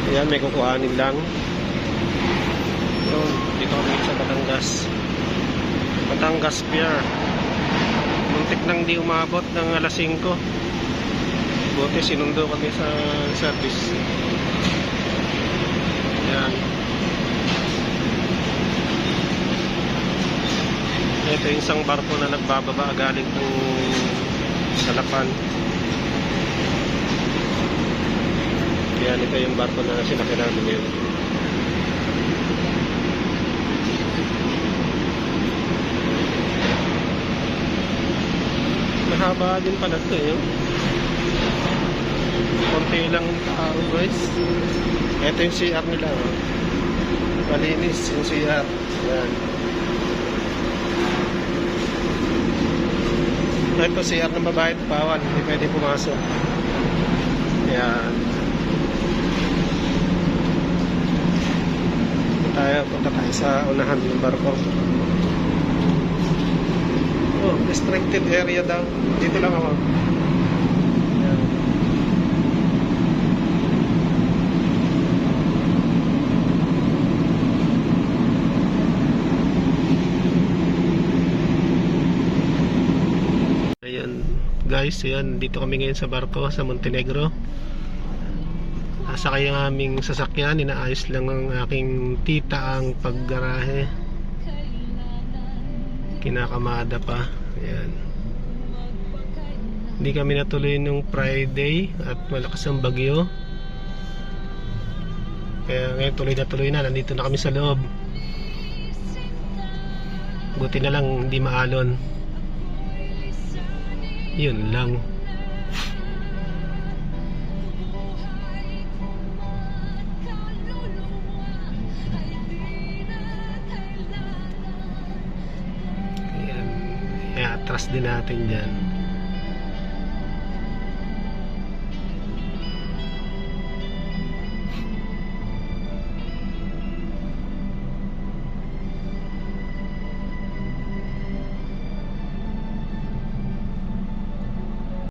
Ayan, may kukuhanin lang. Yun, dito kami sa Batangas Pier. Muntik nang di umabot ng alas 5. Buti sinundo kami sa service. Ayan. Ito yung isang barko na nagbababa galing ng Salapan. Ayan, ito yung barko na sinakyan namin ngayon. Mahaba din pala ito eh. Konti lang araw guys. Ito yung CR nila. Oh. Malinis yung CR. Ayan. Ito CR ng babae at bawal. Hindi pwede pumasok. Ayan. Punta tayo sa unahan ng barko. Oh, restricted area daw. Dito lang ako. Ayan. Ayan guys, ayan, dito kami ngayon sa barko sa Montenegro. Sakay ang aming sasakyan, inaayos lang ng aking tita ang paggarahe. Kinakamada pa. Ayan. Hindi kami natuloy nung Friday at malakas ang bagyo. Kaya ngayon tuloy na, nandito na kami sa loob. Buti na lang hindi maalon. Yun lang. Atras din natin dyan.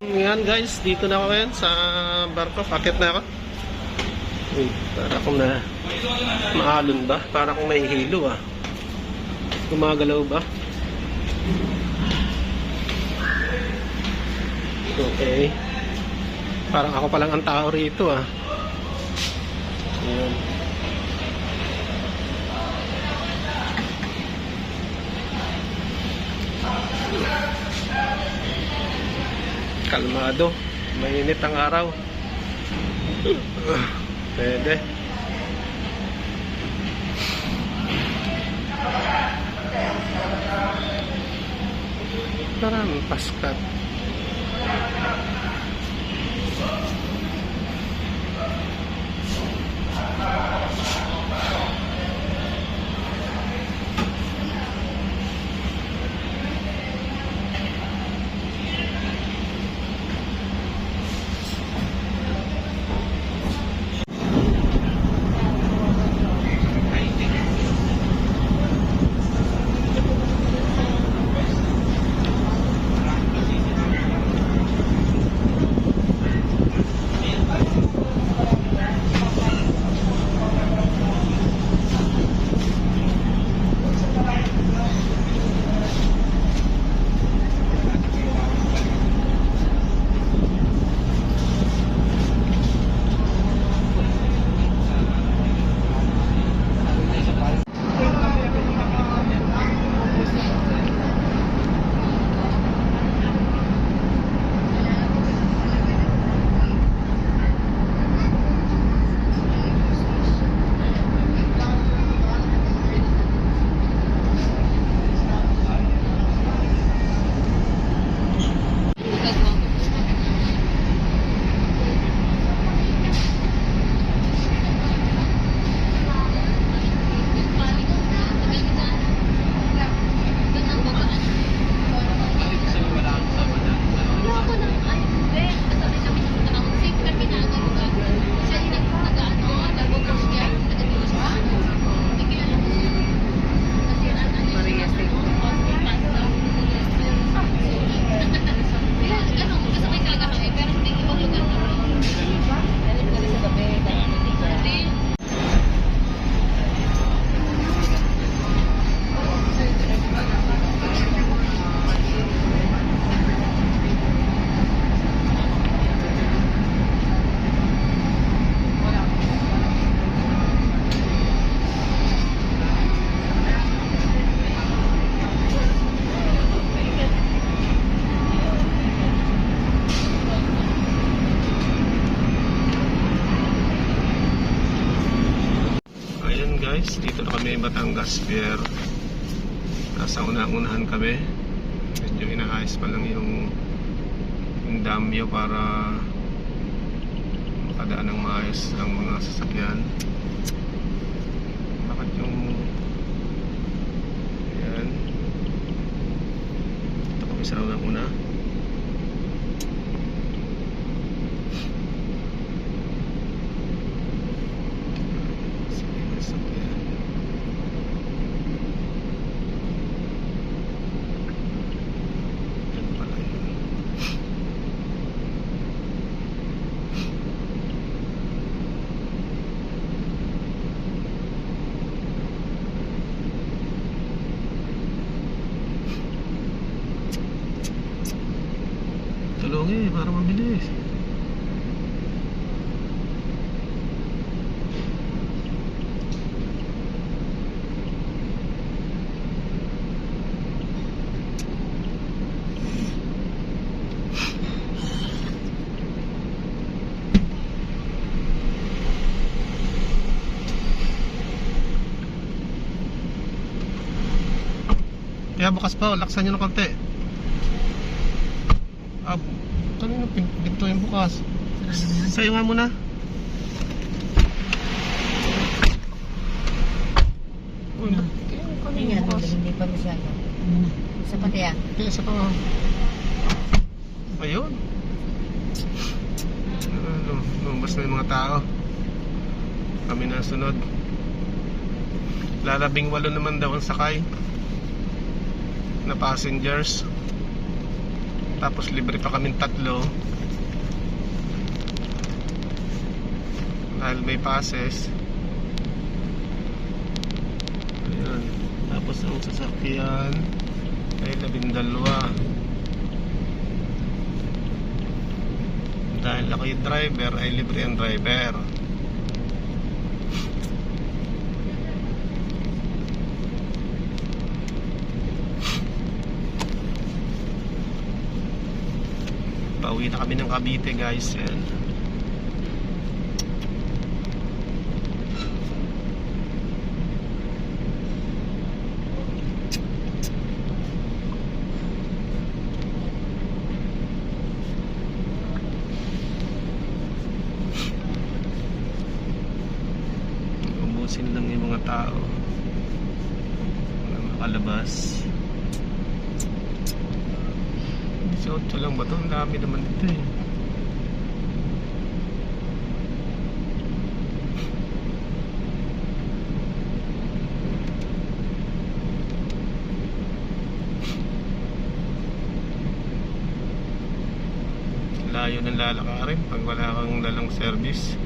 Ngayon guys, dito na ako ngayon sa barko. Akit na ako. Para akong na maalon ba? Para akong may hilo ah. Gumagalaw ba? Okay. Parang ako palang ang tao rito ah. Ayan. Kalmado. Mainit ang araw. Pwede. Parang paskat. guys, dito na kami Batangas Pier. Nasa unahan kami. Medyo inaayos pa lang yung damyo para makadaan ng maayos ang mga sasakyan. Bakit yung ayan, dito kami sa una. Tulungi para mabilis. Kaya bukas pa, laksan nyo ng konti. Kanina pinto yung bukas. Sa'yo nga muna. Hindi nga, hindi pa masyado. Sa pati ah. Kaya sa pa. Ayun. Lumabas na yung mga tao. Kami na sunod. Lalabing 8 naman daw ang sakay na passengers. Tapos libre pa kaming 3 dahil may passes. Ayan. Tapos ang sasakyan ay 12 dahil ako yung driver ay libre ang driver. Pauwi na kami ng Cavite guys. Yan. Ubusin lang yung mga tao na makalabas. 18 lang ba ito? Ang dami naman dito eh. Layo ng lalakarin pag wala kang dalang service.